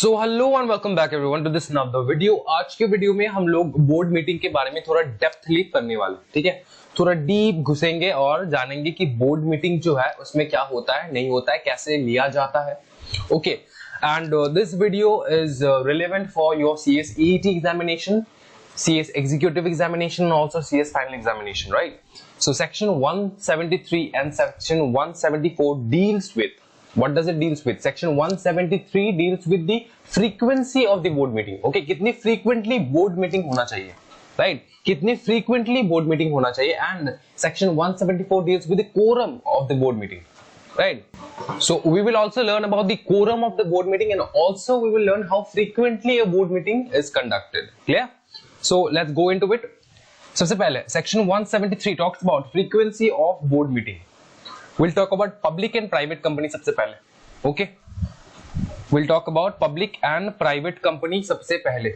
So hello and welcome back everyone to this another video. आज के video में हम लोग बोर्ड मीटिंग के बारे में थोड़ा डेप्थली करने वाले, ठीक है, थोड़ा डीप घुसेंगे और जानेंगे कि बोर्ड मीटिंग जो है उसमें क्या होता है, नहीं होता है, कैसे लिया जाता है। Okay, and this video is relevant for your CS EET examination, CS executive examination and also CS final examination, right? So section 173 and section 174 deals with, what does it deals with? Section 173 deals with the frequency of the board meeting. Okay, कितनी frequently board meeting होना चाहिए, right? कितनी frequently board meeting होना चाहिए, and section 174 deals with the quorum of the board meeting, right? So we will also learn about the quorum of the board meeting and also we will learn how frequently a board meeting is conducted. Clear? So let's go into it. सबसे पहले section 173 talks about frequency of board meeting. We'll talk about public and private company सबसे पहले. Okay? We'll talk about public and private company सबसे पहले.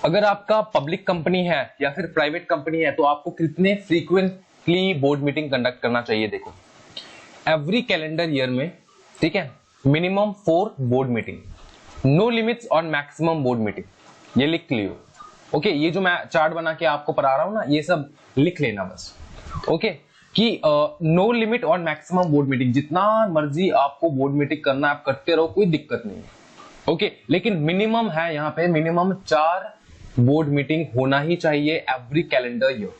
अगर आपका public company है या फिर private company है तो आपको कितने frequently board meeting conduct करना चाहिए? देखो, every calendar year में, ठीक है, minimum 4 board meeting, no limits on maximum board meeting. ये लिख लियो. ओके, ये जो मैं चार्ट बना के आपको पढ़ा रहा हूं ना, ये सब लिख लेना बस. ओके, कि no limit on maximum board meeting, जितना मर्जी आपको बोर्ड मीटिंग करना आप करते रहो, कोई दिक्कत नहीं है. ओके, लेकिन मिनिमम है यहाँ पे, मिनिमम 4 बोर्ड मीटिंग होना ही चाहिए एवरी कैलेंडर ईयर.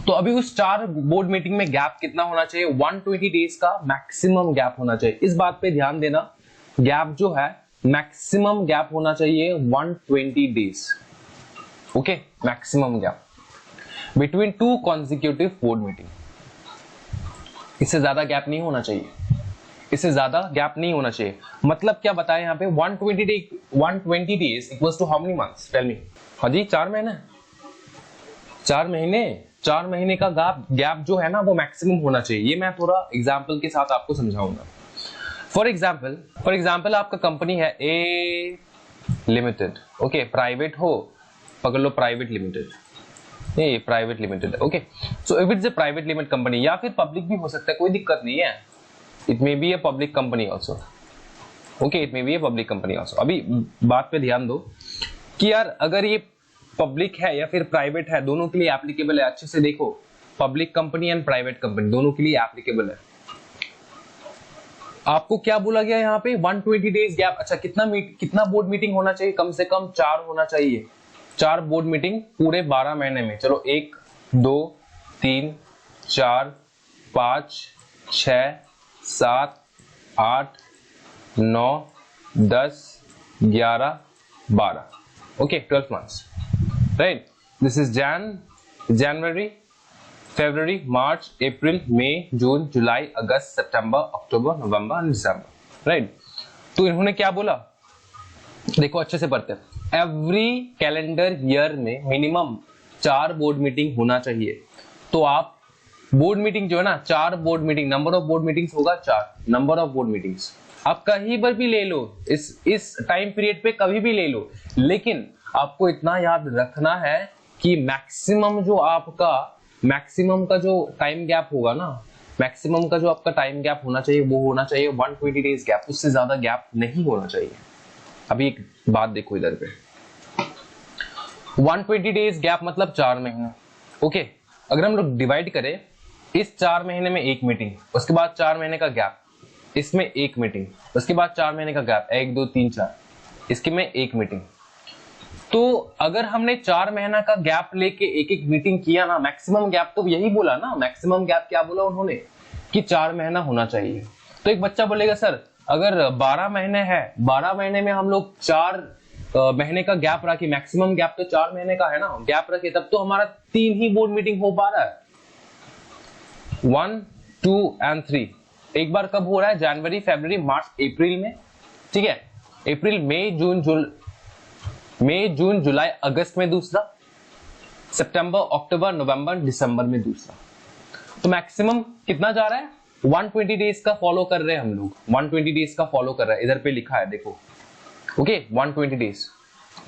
तो अभी उस 4 बोर्ड मीटिंग में गैप कितना होना चाहिए? 120 डेज का मैक्सिमम गैप होना चाहिए. इस बात पे ध्यान देना, गैप जो है मैक्सिमम गैप होना चाहिए 120 days. Okay, maximum gap between 2 consecutive board meeting. इससे ज्यादा गैप नहीं होना चाहिए, इससे ज्यादा गैप नहीं होना चाहिए. मतलब क्या बताएं यहाँ पे? 120 days equals to how many months? Tell me. हाँ जी, 4 महीने. 4 महीने का गैप जो है ना, वो मैक्सिमम होना चाहिए. ये मैं थोड़ा एग्जाम्पल के साथ आपको समझाऊंगा. फॉर एग्जाम्पल आपका कंपनी है ए लिमिटेड. ओके, प्राइवेट हो, पकड़ लो प्राइवेट लिमिटेड. ये प्राइवेट लिमिटेड है. Okay, so if it's a private limited company, या फिर पब्लिक भी हो सकता है, कोई दिक्कत नहीं है. It may be a public company also. Okay, it may be a public company also. अभी बात पे ध्यान दो कि यार अगर ये पब्लिक है या फिर प्राइवेट है, दोनों के लिए एप्लीकेबल है. अच्छे से देखो, public company and private company दोनों के लिए एप्लीकेबल है. आपको क्या बोला गया यहाँ पे? 120 डेज गैप. अच्छा, कितना बोर्ड मीटिंग होना चाहिए? कम से कम 4 होना चाहिए. 4 बोर्ड मीटिंग पूरे 12 महीने में. चलो 1 2 3 4 5 6 7 8 9 10 11 12. Okay, 12 months, right? This is January, February, March, April, May, June, July, August, September, October, November and December, right? तो इन्होंने क्या बोला? देखो अच्छे से पढ़ते हैं. एवरी कैलेंडर ईयर में मिनिमम 4 बोर्ड मीटिंग होना चाहिए. तो आप बोर्ड मीटिंग जो है ना, 4 board meeting, number of board meetings होगा 4. नंबर ऑफ बोर्ड मीटिंग्स आप कहीं पर भी ले लो, इस टाइम पीरियड पे कभी भी ले लो, लेकिन आपको इतना याद रखना है कि मैक्सिमम का जो टाइम गैप होगा ना, मैक्सिमम का जो आपका टाइम गैप होना चाहिए वो होना चाहिए 120 डेज गैप. उससे ज्यादा गैप नहीं होना चाहिए. अभी एक बात देखो इधर पे, 120 डेज गैप मतलब 4 महीने. ओके, अगर हम लोग डिवाइड करें, इस 4 महीने में 1 मीटिंग, उसके बाद 4 महीने का गैप, इसमें 1 मीटिंग, उसके बाद 4 महीने का गैप, 1 2 3 4, इसके में 1 मीटिंग. तो अगर हमने 4 महीना का गैप लेके एक मीटिंग किया ना, मैक्सिमम गैप तो यही बोला ना, मैक्सिमम गैप क्या बोला उन्होंने? कि 4 महीना होना चाहिए. तो एक बच्चा बोलेगा सर अगर 12 महीने है, 12 महीने में हम लोग 4 महीने का गैप रखे, मैक्सिमम गैप तो 4 महीने का है ना, गैप रखे, तब तो हमारा 3 ही बोर्ड मीटिंग हो पा रहा है. 1 2 एंड 3. एक बार कब हो रहा है? जनवरी, फरवरी, मार्च, अप्रैल में, ठीक है. अप्रैल, मई, जून, जुलाई, अगस्त में दूसरा, सितंबर, अक्टूबर, नवंबर, दिसंबर में दूसरा. तो मैक्सिमम कितना जा रहा है? 120 डेज का फॉलो कर रहे हैं हम लोग. 120 डेज का फॉलो कर रहे हैं, इधर पे लिखा है देखो. Okay, 120 days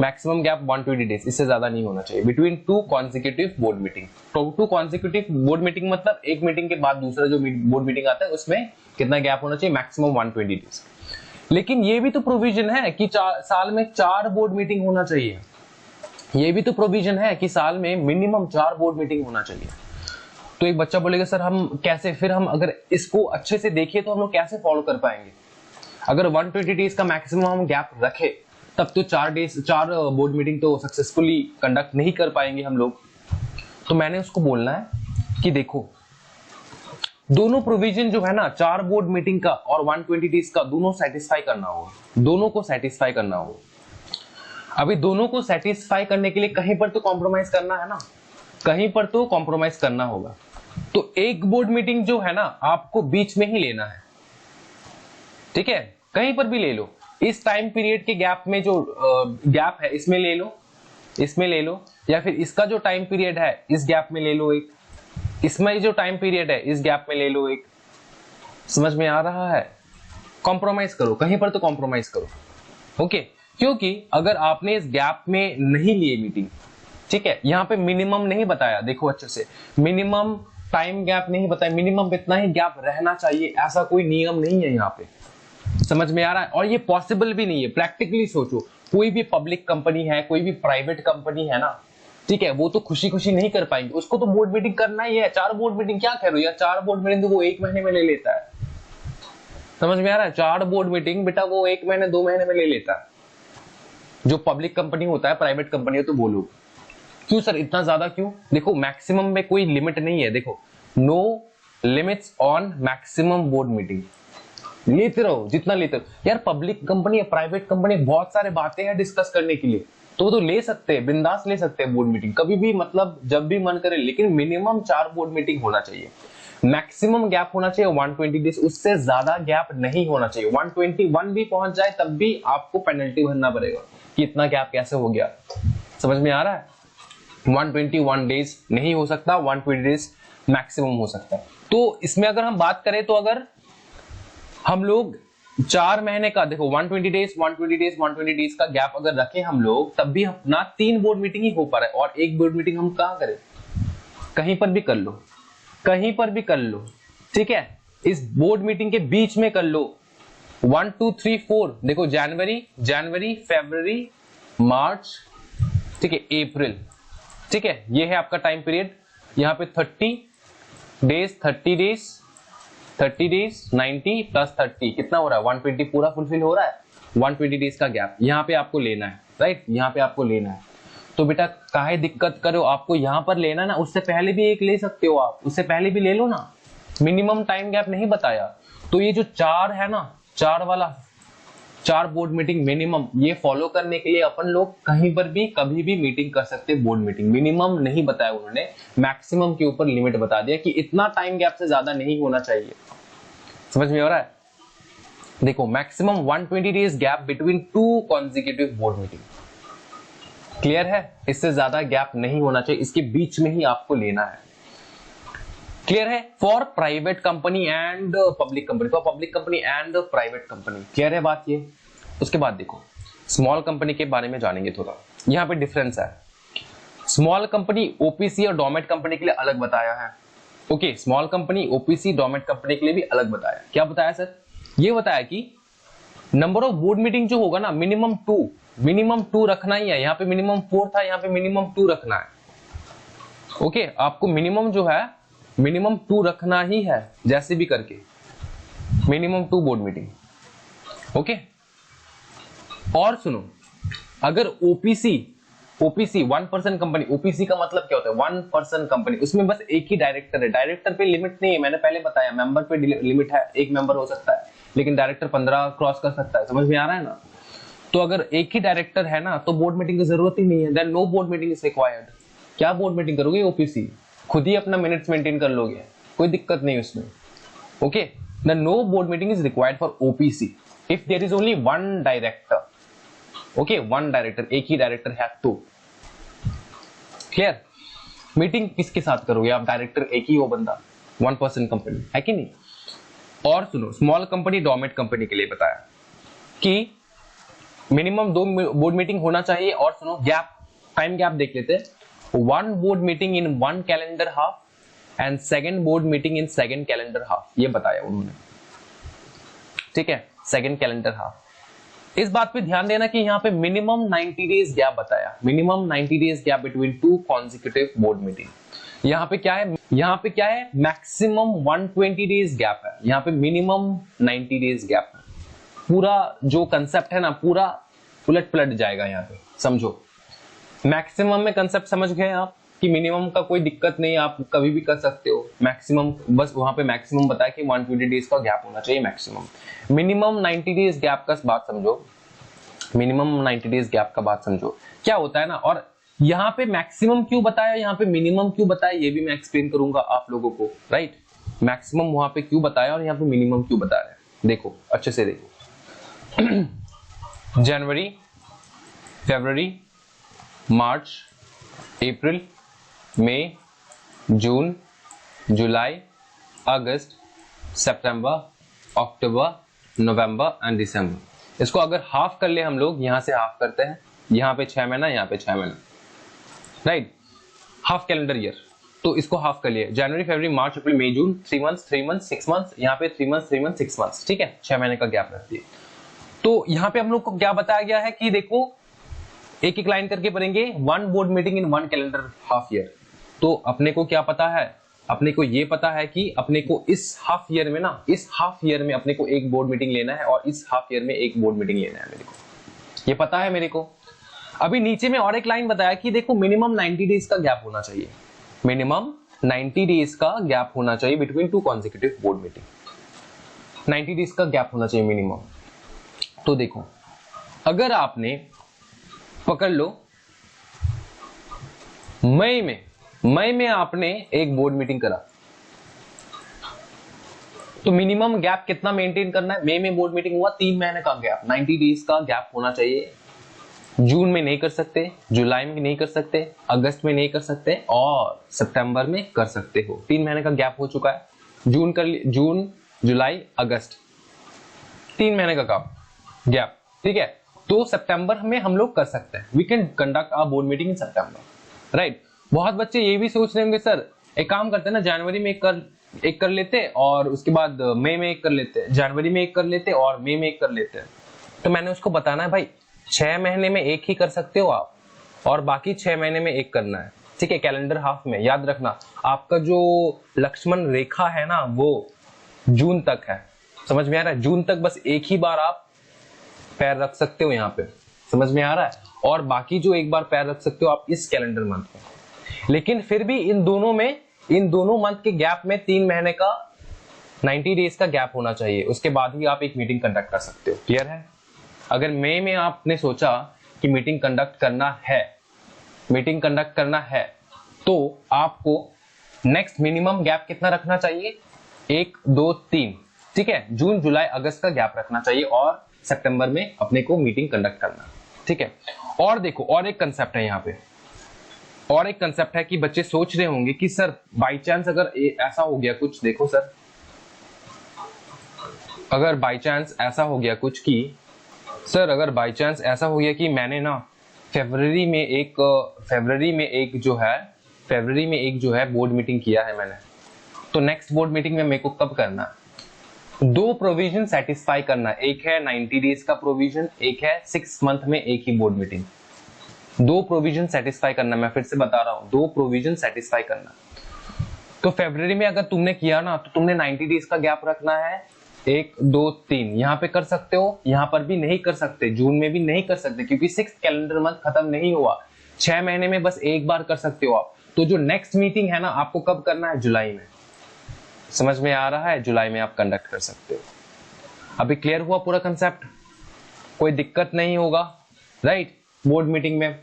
maximum gap, 120 days, इससे ज्यादा नहीं होना चाहिए बिटवीन 2 कॉन्जिक्यूटिव बोर्ड मीटिंग. तो 2 कॉन्जिक्यूटिव बोर्ड मीटिंग मतलब एक मीटिंग के बाद दूसरा जो बोर्ड मीटिंग आता है उसमें कितना गैप होना चाहिए? Maximum 120 days. लेकिन ये भी तो प्रोविजन है कि साल में 4 बोर्ड मीटिंग होना चाहिए। ये भी तो प्रोविजन है कि साल में मिनिमम 4 बोर्ड मीटिंग होना चाहिए। तो एक बच्चा बोलेगा सर हम कैसे, फिर हम अगर इसको अच्छे से देखिए तो हम लोग कैसे फॉलो कर पाएंगे? अगर 120 डेज का मैक्सिमम हम गैप रखे तब तो 4 बोर्ड मीटिंग तो सक्सेसफुली कंडक्ट नहीं कर पाएंगे हम लोग। तो मैंने उसको बोलना है कि देखो दोनों प्रोविजन जो है ना, 4 बोर्ड मीटिंग का और 120 डेज का, दोनों सेटिस्फाई करना होगा, दोनों को सेटिस्फाई करना होगा। अभी दोनों को सेटिस्फाई करने के लिए कहीं पर तो कॉम्प्रोमाइज करना है ना, कहीं पर तो कॉम्प्रोमाइज करना होगा। तो एक बोर्ड मीटिंग जो है ना आपको बीच में ही लेना है, ठीक है, कहीं पर भी ले लो। इस टाइम पीरियड के गैप में जो गैप है इसमें ले लो, इसमें ले लो, या फिर इसका जो टाइम पीरियड है इस गैप में ले लो एक, इसमें जो टाइम पीरियड है इस गैप में ले लो एक। समझ में आ रहा है? कॉम्प्रोमाइज करो, कहीं पर तो कॉम्प्रोमाइज करो, ओके। क्योंकि अगर आपने इस गैप में नहीं लिए मीटिंग, ठीक है, यहाँ पे मिनिमम नहीं बताया, देखो अच्छे से, मिनिमम टाइम गैप नहीं बताया, मिनिमम इतना ही गैप रहना चाहिए, ऐसा कोई नियम नहीं है यहाँ पे। समझ में आ रहा है? और ये पॉसिबल भी नहीं है। प्रैक्टिकली सोचो, कोई भी पब्लिक कंपनी है, कोई भी प्राइवेट कंपनी है ना, ठीक है, वो तो खुशी खुशी नहीं कर पाएंगे, उसको तो बोर्ड मीटिंग करना ही है। 4 बोर्ड मीटिंग क्या कह रहे हो यार, 4 बोर्ड मीटिंग तो वो 1 महीने में ले लेता है। समझ में आ रहा है? 4 बोर्ड मीटिंग बेटा वो 1 महीने 2 महीने में ले लेता है। जो पब्लिक कंपनी होता है, प्राइवेट कंपनी है, तो बोलो क्यों सर इतना ज्यादा क्यों? देखो मैक्सिमम में कोई लिमिट नहीं है, देखो no limits on maximum board meeting, लेते रहो जितना लेते रहो। यार पब्लिक कंपनी है, प्राइवेट कंपनी, बहुत सारे बातें हैं डिस्कस करने के लिए, तो ले सकते हैं, बिंदास ले सकते हैं बोर्ड मीटिंग कभी भी, मतलब जब भी मन करे, लेकिन मिनिमम 4 बोर्ड मीटिंग होना चाहिए। मैक्सिमम गैप होना चाहिए 120 डेज, उससे ज्यादा गैप नहीं होना चाहिए। 121 भी पहुंच जाए तब भी आपको पेनल्टी भरना पड़ेगा कि इतना गैप कैसे हो गया। समझ में आ रहा है? 121 डेज नहीं हो सकता, 120 डेज मैक्सिमम हो सकता है। तो इसमें अगर हम बात करें तो अगर हम लोग 4 महीने का, देखो 120 डेज का गैप अगर रखें हम लोग, तब भी अपना 3 बोर्ड मीटिंग ही हो पा रहा है। और एक बोर्ड मीटिंग हम कहां करें? कहीं पर भी कर लो, कहीं पर भी कर लो, ठीक है, इस बोर्ड मीटिंग के बीच में कर लो। 1 2 3 4 देखो, जनवरी फरवरी मार्च, ठीक है, अप्रैल, ठीक है, ये है आपका टाइम पीरियड। यहाँ पे 30 डेज 90 प्लस 30 कितना हो रहा है? 120 पूरा फुलफिल हो रहा है। 120 डेज का गैप यहाँ पे आपको लेना है, राइट, यहाँ पे आपको लेना है। तो बेटा काहे दिक्कत करो, आपको यहाँ पर लेना ना, उससे पहले भी एक ले सकते हो आप, उससे पहले भी ले लो ना, मिनिमम टाइम गैप नहीं बताया। तो ये जो 4 है ना, 4 बोर्ड मीटिंग मिनिमम, ये फॉलो करने के लिए अपन लोग कहीं पर भी कभी भी मीटिंग कर सकते हैं। बोर्ड मीटिंग मिनिमम नहीं बताया उन्होंने, मैक्सिमम के ऊपर लिमिट बता दिया कि इतना टाइम गैप से ज्यादा नहीं होना चाहिए। समझ में आ रहा है? देखो maximum 120 days gap between 2 consecutive board meeting, clear है? इससे ज्यादा गैप नहीं होना चाहिए, इसके बीच में ही आपको लेना है। क्लियर है? For private company and public company, for public company and private company, clear है बात ये? उसके बाद देखो स्मॉल कंपनी के बारे में जानेंगे थोड़ा, यहाँ पे डिफरेंस है। स्मॉल कंपनी ओपीसी और डोमेट कंपनी के लिए अलग बताया है, okay, small company OPC Dummit company के लिए भी अलग बताया। क्या बताया सर? ये बताया कि नंबर ऑफ बोर्ड मीटिंग जो होगा ना, मिनिमम 2 रखना ही है। यहाँ पे मिनिमम 4 था, यहाँ पे मिनिमम 2 रखना है, ओके, आपको मिनिमम जो है मिनिमम 2 रखना ही है, जैसे भी करके मिनिमम 2 बोर्ड मीटिंग, ओके। और सुनो, अगर ओपीसी 1% कंपनी, ओपीसी का मतलब क्या होता है? 1% कंपनी, उसमें बस एक ही डायरेक्टर है, डायरेक्टर पे लिमिट नहीं है, मैंने पहले बताया, मेंबर पे लिमिट है, एक मेंबर हो सकता है, लेकिन डायरेक्टर 15 क्रॉस कर सकता है। समझ में आ रहा है ना? तो अगर एक ही डायरेक्टर है ना, तो बोर्ड मीटिंग की जरूरत ही नहीं है, then no board meeting is required. क्या बोर्ड मीटिंग करोगे? ओपीसी खुद ही अपना मिनट्स मेंटेन कर लोगे, कोई दिक्कत नहीं उसमें, okay. Then no board meeting is required for OPC if there is only 1 director, okay, 1 director, एक ही डायरेक्टर है तो। क्लियर? मीटिंग किसके साथ करोगे आप? डायरेक्टर एक ही हो बंदा, 1% कंपनी है कि नहीं? और सुनो, स्मॉल कंपनी डोमेट कंपनी के लिए बताया कि मिनिमम 2 बोर्ड मीटिंग होना चाहिए। और सुनो गैप, टाइम गैप देख लेते हैं। 1 board meeting in 1 calendar half and 2nd board meeting in 2nd calendar half, ये बताया उन्होंने, ठीक है। Second calendar half. इस बात पे ध्यान देना कि यहाँ पे मिनिमम 90 डेज गैप बताया, minimum 90 days gap between 2 consecutive board meeting. यहाँ पे क्या है, यहाँ पे क्या है, मैक्सिमम 120 डेज गैप है, यहाँ पे मिनिमम 90 डेज गैप है। पूरा जो कंसेप्ट है ना पूरा उलट पलट जाएगा यहाँ पे, समझो। मैक्सिमम में कंसेप्ट समझ गए आप कि मिनिमम का कोई दिक्कत नहीं, आप कभी भी कर सकते हो। मैक्सिमम बस वहां पे मैक्सिमम बताया कि 120 डेज का गैप होना चाहिए मैक्सिमम। मिनिमम 90 डेज गैप का बात समझो, मिनिमम 90 डेज गैप का बात समझो क्या होता है ना। और यहाँ पे मैक्सिमम क्यों बताया, यहाँ पे मिनिमम क्यों बताया, ये भी मैं एक्सप्लेन करूंगा आप लोगों को, राइट। मैक्सिमम वहां पे क्यों बताया और यहाँ पे मिनिमम क्यों बता रहे हैं, देखो अच्छे से देखो। जनवरी, February, March, April, May, June, July, August, September, October, November and दिसंबर। इसको अगर हाफ कर ले हम लोग, यहां से हाफ करते हैं, यहाँ पे 6 महीना, यहाँ पे 6 महीना, राइट, हाफ कैलेंडर ईयर। तो इसको हाफ कर लिए, जनवरी, फरवरी, मार्च, अप्रैल, मई, जून, 3 मंथ्स 3 मंथ्स 6 मंथ्स, यहाँ पे 3 मंथ्स 3 मंथ्स 6 मंथ्स, ठीक है, 6 महीने का गैप रखती है। तो यहाँ पे हम लोग को क्या बताया गया है कि देखो एक एक लाइन करके पढ़ेंगे, 1 बोर्ड मीटिंग इन 1 कैलेंडर हाफ ईयर। तो अपने को क्या पता है, अपने को ये पता है कि अपने को इस हाफ ईयर में ना, इस हाफ ईयर में अपने को एक बोर्ड मीटिंग लेना है और इस हाफ ईयर में एक बोर्ड मीटिंग लेना है, मेरे को ये पता है मेरे को। अभी नीचे में और एक लाइन बताया कि देखो मिनिमम 90 डेज का गैप होना चाहिए, मिनिमम 90 डेज का गैप होना चाहिए between 2 consecutive board meeting, 90 days का गैप होना चाहिए मिनिमम। तो देखो अगर आपने पकड़ लो मई में आपने एक बोर्ड मीटिंग करा, तो मिनिमम गैप कितना मेंटेन करना है। मई में बोर्ड मीटिंग हुआ, 3 महीने का गैप, 90 डेज का गैप होना चाहिए। जून में नहीं कर सकते, जुलाई में नहीं कर सकते, अगस्त में नहीं कर सकते और सितंबर में कर सकते हो। 3 महीने का गैप हो चुका है, जून कर लिए, जून, जुलाई, अगस्त, 3 महीने का गैप, ठीक है। तो सितंबर में हम लोग कर सकते हैं, we can conduct a board meeting in September, right. बहुत बच्चे ये भी सोच रहे होंगे सर एक काम करते हैं ना, जनवरी में एक कर लेते और उसके बाद मई में एक कर लेते, जनवरी में एक कर लेते और मई में एक कर लेते। तो मैंने उसको बताना है भाई 6 महीने में एक ही कर सकते हो आप और बाकी 6 महीने में एक करना है, ठीक है, कैलेंडर हाफ में। याद रखना आपका जो लक्ष्मण रेखा है ना वो जून तक है, समझ में आ रहा है, जून तक बस एक ही बार आप पैर रख सकते हो यहाँ पे, समझ में आ रहा है, और बाकी जो एक बार पैर रख सकते हो आप इस कैलेंडर मंथ में। लेकिन फिर भी इन दोनों मंथ के गैप में 3 महीने का 90 डेज का गैप होना चाहिए, उसके बाद ही आप एक मीटिंग कंडक्ट कर सकते हो। क्लियर है। अगर मई में आपने सोचा कि मीटिंग कंडक्ट करना है तो आपको नेक्स्ट मिनिमम गैप कितना रखना चाहिए, 1 2 3, ठीक है, जून, जुलाई, अगस्त का गैप रखना चाहिए और सितंबर में अपने को मीटिंग कंडक्ट करना, ठीक है। और देखो और एक कंसेप्ट है यहाँ पे, और एक कंसेप्ट है कि बच्चे सोच रहे होंगे कि सर बाई चांस अगर ऐसा हो गया कुछ, देखो सर अगर बाई चांस ऐसा हो गया कुछ कि सर अगर बाई चांस ऐसा हो गया कि मैंने ना फरवरी में एक जो है बोर्ड मीटिंग किया है मैंने, तो नेक्स्ट बोर्ड मीटिंग में मेरे को कब करना है, 2 प्रोविजन सेटिस्फाई करना है। एक है 90 डेज का प्रोविजन, एक है 6 मंथ में एक ही बोर्ड मीटिंग। 2 प्रोविजन सेटिस्फाई करना, मैं फिर से बता रहा हूं, 2 प्रोविजन सेटिस्फाई करना। तो फरवरी में अगर तुमने किया ना तो तुमने 90 डेज का गैप रखना है, 1 2 3, यहां पे कर सकते हो, यहां पर भी नहीं कर सकते, जून में भी नहीं कर सकते क्योंकि 6 कैलेंडर मंथ खत्म नहीं हुआ, 6 महीने में बस एक बार कर सकते हो आप। तो जो नेक्स्ट मीटिंग है ना आपको कब करना है, जुलाई में, समझ में आ रहा है, जुलाई में आप कंडक्ट कर सकते हो। अभी क्लियर हुआ पूरा कंसेप्ट, कोई दिक्कत नहीं होगा, राइट। बोर्ड मीटिंग में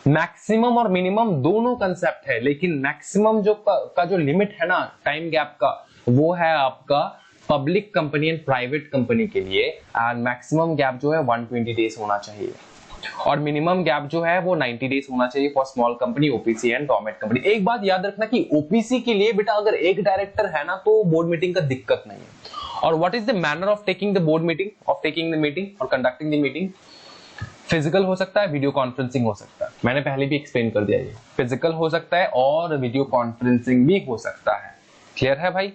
मैक्सिमम और मिनिमम दोनों कंसेप्ट है, लेकिन मैक्सिमम का जो लिमिट है ना टाइम गैप का, वो है आपका public company and private company के लिए, एंड मैक्सिमम गैप जो है 120 डेज होना चाहिए और मिनिमम गैप जो है वो 90 डेज होना चाहिए for small company, OPC and Dummit company. एक बात याद रखना कि ओपीसी के लिए बेटा अगर एक डायरेक्टर है ना तो बोर्ड मीटिंग का दिक्कत नहीं है। और what is the manner of taking the board meeting, of taking the meeting और कंडक्टिंग द मीटिंग, फिजिकल हो सकता है, वीडियो कॉन्फ्रेंसिंग हो सकता है, मैंने पहले भी एक्सप्लेन कर दिया, ये फिजिकल हो सकता है और वीडियो कॉन्फ्रेंसिंग भी हो सकता है। क्लियर है भाई।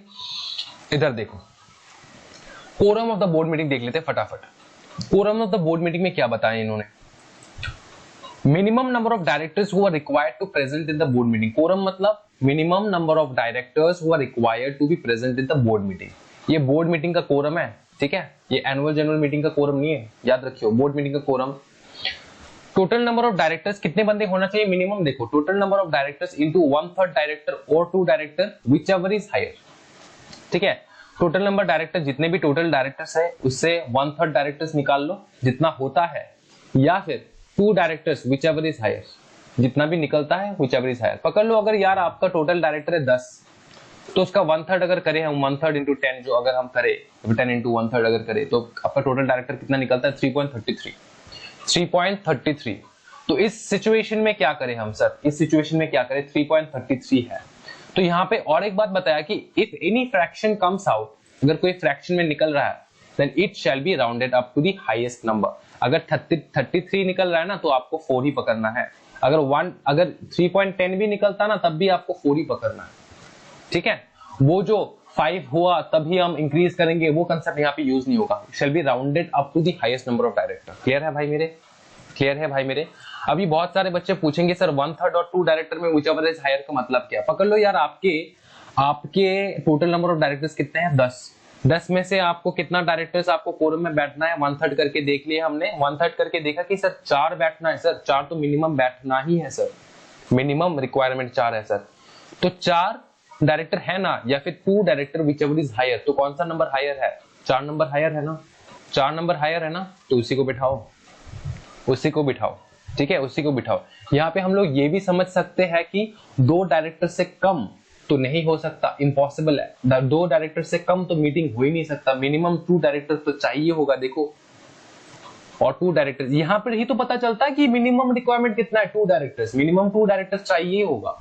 इधर देखो quorum of the board meeting देख लेते हैं फटाफट। Quorum of the board meeting में क्या बताया इन्होंने, minimum number of directors who are required to present in the board meeting. Quorum मतलब minimum number of directors who are required to be present in the board meeting. ये board meeting का quorum है, ठीक है, ये annual general meeting का quorum नहीं है, याद रखियो, बोर्ड मीटिंग का quorum. Total number of directors कितने बंदे होना चाहिए मिनिमम, देखो total number of directors into 1/3 director और 2 डायरेक्टर व्हिचएवर इज हायर, ठीक है। टोटल नंबर डायरेक्टर, जितने भी टोटल डायरेक्टर्स है उससे 1/3 डायरेक्टर्स निकाल लो जितना होता है, या फिर 2 डायरेक्टर्स व्हिचएवर इज हायर, जितना भी निकलता है व्हिचएवर इज हायर। पकड़ लो अगर यार आपका टोटल डायरेक्टर है 10, तो उसका 1/3 अगर करें हम, 1/3 इंटू 10 जो अगर हम करें 10 इंटू 1/3 अगर करें तो आपका टोटल डायरेक्टर कितना निकलता है 3.33। तो इस सिचुएशन में क्या करें हम सर, इस सिचुएशन में क्या करें, 3.33 है। तो यहाँ पे और एक बात बताया कि if any fraction comes out, अगर कोई फ्रैक्शन में निकल रहा है then it shall be rounded up to the highest number. अगर 33 निकल रहा है ना तो आपको 4 ही पकड़ना है, अगर 3.10 भी निकलता ना तब भी आपको 4 ही पकड़ना है, ठीक है। वो जो 5 हुआ तभी हम इंक्रीज करेंगे, वो कंसेप्ट यहाँ पे यूज नहीं होगा, shall be rounded up to the highest number of director. Clear है भाई मेरे, क्लियर है भाई मेरे। अभी बहुत सारे बच्चे पूछेंगे सर 1/3 और 2 डायरेक्टर में व्हिचएवर इज हायर का मतलब क्या। पकड़ लो यार, आपके टोटल नंबर ऑफ डायरेक्टर्स कितने हैं 10 में से आपको कितना डायरेक्टर्स आपको कोरम में बैठना है 1/3 करके देख लिया हमने, 1/3 करके देखा कि सर 4 बैठना है सर, 4 तो मिनिमम बैठना ही है सर, मिनिमम रिक्वायरमेंट 4 है सर। तो 4 डायरेक्टर है ना, या फिर 2 डायरेक्टर व्हिचएवर इज हायर, तो कौन सा नंबर हायर है, 4 नंबर हायर है ना, 4 नंबर हायर है ना, तो उसी को बिठाओ, उसी को बिठाओ, ठीक है, उसी को बिठाओ। यहाँ पे हम लोग ये भी समझ सकते हैं कि 2 डायरेक्टर से कम तो नहीं हो सकता, इम्पॉसिबल है, 2 डायरेक्टर से कम तो मीटिंग हो ही नहीं सकता, मिनिमम 2 डायरेक्टर तो चाहिए होगा, देखो, और 2 डायरेक्टर्स, यहाँ पर ही तो पता चलता है कि मिनिमम रिक्वायरमेंट कितना है, 2 डायरेक्टर्स, मिनिमम 2 डायरेक्टर्स चाहिए होगा,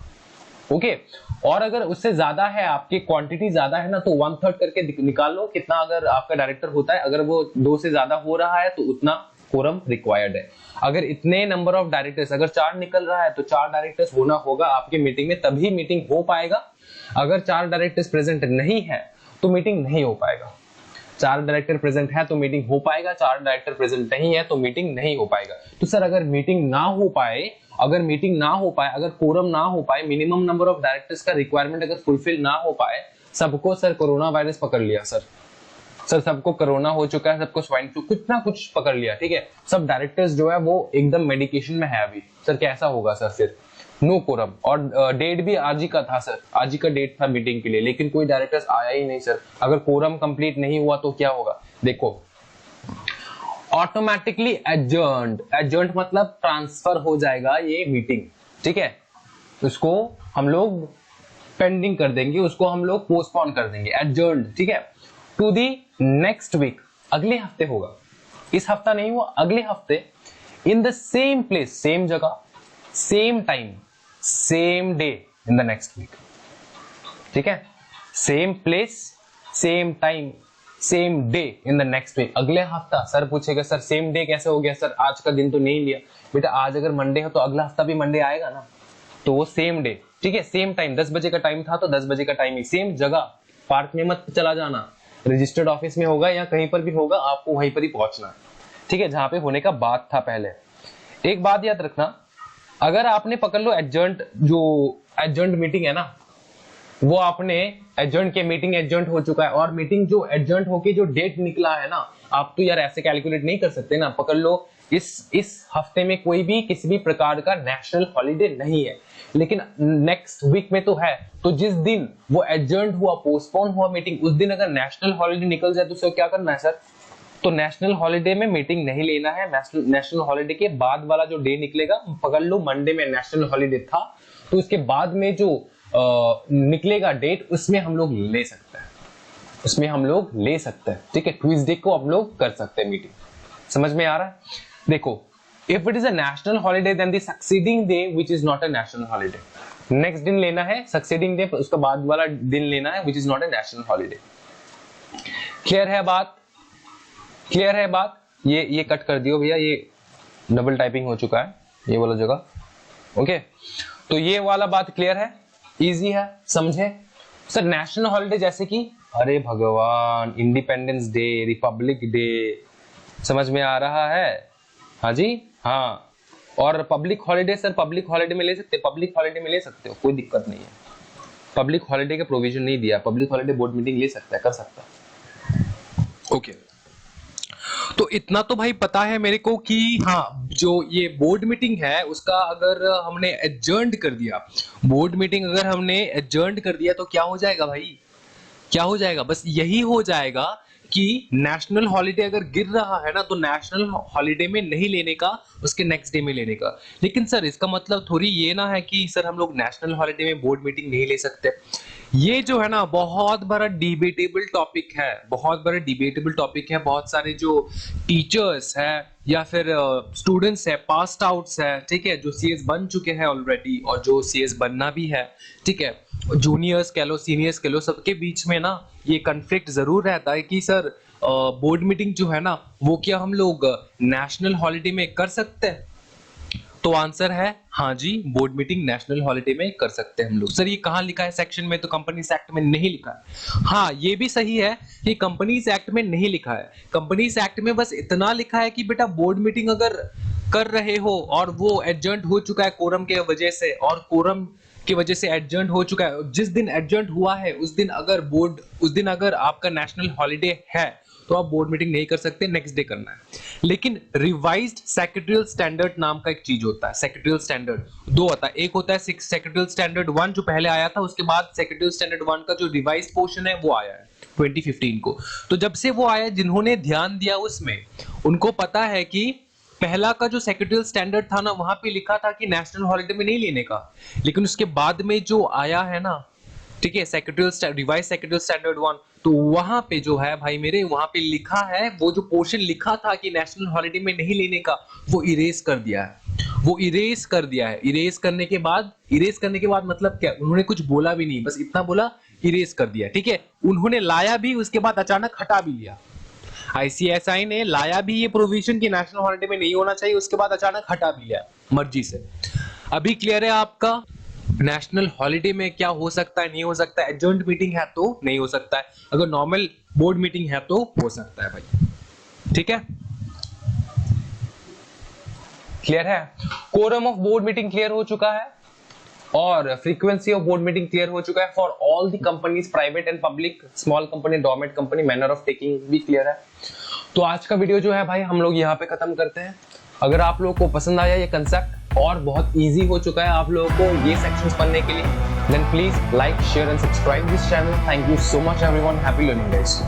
ओके। और अगर उससे ज्यादा है, आपकी क्वांटिटी ज्यादा है ना, तो 1/3 करके निकाल लो कितना अगर आपका डायरेक्टर होता है, अगर वो 2 से ज्यादा हो रहा है तो उतना कोरम रिक्वायर्ड है। अगर इतने नंबर ऑफ डायरेक्टर्स, अगर 4 निकल रहा है तो 4 डायरेक्टर्स होना होगा आपकी मीटिंग में, तभी मीटिंग हो पाएगा। अगर 4 डायरेक्टर्स प्रेजेंट नहीं है तो मीटिंग नहीं हो पाएगा। 4 डायरेक्टर प्रेजेंट है तो मीटिंग हो पाएगा, 4 डायरेक्टर प्रेजेंट नहीं है तो मीटिंग नहीं हो पाएगा। तो सर अगर मीटिंग ना हो पाए, अगर कोरम ना हो पाए, मिनिमम नंबर ऑफ डायरेक्टर्स का रिक्वायरमेंट अगर फुलफिल ना हो पाए, सबको सर कोरोना वायरस पकड़ लिया सर सबको कोरोना हो चुका है, सबको स्वाइन फ्लू कुछ ना कुछ पकड़ लिया, ठीक है, सब डायरेक्टर्स जो है वो एकदम मेडिकेशन में है अभी, सर कैसा होगा सर, फिर नो कोरम। और डेट भी आज ही का था सर, आज ही का डेट था मीटिंग के लिए, लेकिन कोई डायरेक्टर्स आया ही नहीं सर। अगर कोरम कंप्लीट नहीं हुआ तो क्या होगा, देखो, ऑटोमेटिकली एडजर्न्ड मतलब ट्रांसफर हो जाएगा ये मीटिंग, ठीक है, उसको हम लोग पेंडिंग कर देंगे, उसको हम लोग पोस्टपोन कर देंगे, एडजर्न्ड, ठीक है, टू दी नेक्स्ट वीक, अगले हफ्ते होगा, इस हफ्ता नहीं हुआ, अगले हफ्ते, in the same place, same जगह, same time, same day in the next week, ठीक है, same place, same time, same day in the next week, अगले हफ्ता। सर पूछेगा सर सेम डे कैसे हो गया सर, आज का दिन तो नहीं लिया, बेटा आज अगर मंडे हो तो अगला हफ्ता भी मंडे आएगा ना, तो वो सेम डे, ठीक है, सेम टाइम, 10 बजे का टाइम था तो 10 बजे का टाइम ही, सेम जगह, पार्क में मत चला जाना, रजिस्टर्ड ऑफिस में होगा या कहीं पर भी होगा, आपको वहीं पर ही पहुंचना है, ठीक है, जहां पे होने का बात था पहले। एक बात याद रखना, अगर आपने पकड़ लो एडजर्न्ड, जो एडजर्न्ड मीटिंग है ना, वो आपने एडजर्न्ड के मीटिंग एडजर्न्ड हो चुका है, और मीटिंग जो एडजर्न्ड होके जो डेट निकला है ना, आप तो यार ऐसे कैलकुलेट नहीं कर सकते ना, पकड़ लो इस हफ्ते में कोई भी किसी भी प्रकार का नेशनल हॉलिडे नहीं है, लेकिन नेक्स्ट वीक में तो है, तो जिस दिन वो एडजर्न्ड हुआ, पोस्टपोन हुआ मीटिंग, उस दिन अगर नेशनल हॉलिडे निकल जाए तो उसे क्या करना है सर, तो नेशनल हॉलिडे में मीटिंग नहीं लेना है, नेशनल हॉलिडे के बाद वाला जो डे निकलेगा, पकड़ लो मंडे में नेशनल हॉलिडे था तो उसके बाद में जो निकलेगा डेट, उसमें हम लोग ले सकते हैं, उसमें हम लोग ले सकते हैं, ठीक है, ट्यूसडे को हम लोग कर सकते हैं मीटिंग, समझ में आ रहा है। देखो, if it is a national holiday then the succeeding day which is not a national holiday, next दिन लेना है सक्सीडिंग डे, उसका बाद वाला दिन लेना है which is not a national holiday. Clear है बात, क्लियर है बात, ये कट कर दियो भैया, ये डबल टाइपिंग हो चुका है ये वाला जगह, ओके, तो ये वाला बात क्लियर है, इजी है, समझे सर। नेशनल हॉलिडे जैसे कि अरे भगवान, इंडिपेंडेंस डे, रिपब्लिक डे, समझ में आ रहा है? हाँ जी, हाँ। और public holiday sir, public holiday में ले सकते, पब्लिक हॉलिडे में ले सकते हो, कोई दिक्कत नहीं है। पब्लिक हॉलिडे का प्रोविजन नहीं दिया, पब्लिक हॉलिडे बोर्ड मीटिंग ले सकता है, कर सकता है। ओके, तो इतना तो भाई पता है मेरे को कि हाँ, जो ये बोर्ड मीटिंग है उसका अगर हमने एडजर्न कर दिया, बोर्ड मीटिंग अगर हमने एडजर्न कर दिया तो क्या हो जाएगा भाई? क्या हो जाएगा? बस यही हो जाएगा कि नेशनल हॉलिडे अगर गिर रहा है ना, तो नेशनल हॉलिडे में नहीं लेने का, उसके नेक्स्ट डे में लेने का। लेकिन सर इसका मतलब थोड़ी ये ना है कि सर हम लोग नेशनल हॉलिडे में बोर्ड मीटिंग नहीं ले सकते। ये जो है ना बहुत बड़ा डिबेटेबल टॉपिक है, बहुत बड़ा डिबेटेबल टॉपिक है। बहुत सारे जो टीचर्स है या फिर स्टूडेंट्स है, पास्ट आउट्स है, ठीक है, जो सीएस बन चुके हैं ऑलरेडी और जो सीएस बनना भी है, ठीक है, जूनियर्स कह लो, सीनियर्स कह लो, सबके बीच में ना ये कॉन्फ्लिक्ट जरूर रहता है कि सर बोर्ड मीटिंग जो है ना वो क्या हम लोग नेशनल हॉलिडे में कर सकते हैं? तो आंसर है हाँ जी, बोर्ड मीटिंग नेशनल हॉलिडे में कर सकते हैं हम लोग। सर ये कहाँ लिखा है सेक्शन में? तो कंपनीज एक्ट में नहीं लिखा है। हाँ ये भी सही है कि कंपनीज एक्ट में नहीं लिखा है। कंपनीज एक्ट में बस इतना लिखा है कि बेटा बोर्ड मीटिंग अगर कर रहे हो और वो एडजर्न हो चुका है कोरम के वजह से, और कोरम की वजह से एडजर्न हो चुका है, जिस दिन एडजर्न हुआ है उस दिन अगर आपका नेशनल हॉलिडे है तो आप बोर्ड मीटिंग नहीं कर सकते, नेक्स्ट डे करना है। लेकिन रिवाइज्ड सेक्रेटरियल स्टैंडर्ड नाम का एक चीज होता है। सेक्रेटरियल स्टैंडर्ड दो होता है, एक होता है सेक्रेटरियल स्टैंडर्ड 1 जो पहले आया था, उसके बाद सेक्रेटरियल स्टैंडर्ड 1 का जो रिवाइज पोर्शन है वो आया है 2015 को। तो जब से वो आया, जिन्होंने ध्यान दिया उसमें, उनको पता है कि पहला का जो सेक्रेटरियल स्टैंडर्ड था ना, वहां पे लिखा था कि नेशनल हॉलिडे में नहीं लेने का। लेकिन उसके बाद में जो आया है ना, ठीक है, सेक्रेटरियल रिवाइज सेक्रेटरियल स्टैंडर्ड 1, तो वहां पे जो है भाई मेरे, वहां पे लिखा है, वो जो पोर्शन लिखा था कि नेशनल हॉलिडे में नहीं लेने का, वो इरेज कर दिया है। वो इरेज कर दिया है। इरेज करने के बाद मतलब क्या, उन्होंने कुछ बोला भी नहीं, बस इतना बोला, इरेज कर दिया, ठीक है। उन्होंने लाया भी, उसके बाद अचानक हटा भी लिया। आईसीएसआई ने लाया भी ये प्रोविजन कि नेशनल हॉलिडे में नहीं होना चाहिए, उसके बाद अचानक हटा भी लिया मर्जी से। अभी क्लियर है आपका नेशनल हॉलिडे में क्या हो सकता है, नहीं हो सकता है? एडजर्न्ड मीटिंग है तो नहीं हो सकता है, अगर नॉर्मल बोर्ड मीटिंग है तो हो सकता है भाई, ठीक है। क्लियर है? Quorum of board meeting clear हो चुका है और frequency of board meeting clear हो चुका है for all the companies, private and public, small company, dormant company. Manner of taking भी क्लियर है। तो आज का वीडियो जो है भाई हम लोग यहाँ पे खत्म करते हैं। अगर आप लोगों को पसंद आया ये कंसेप्ट और बहुत इजी हो चुका है आप लोगों को ये सेक्शंस पढ़ने के लिए, then please like, share and subscribe this channel. Thank you so much everyone, happy learning guys.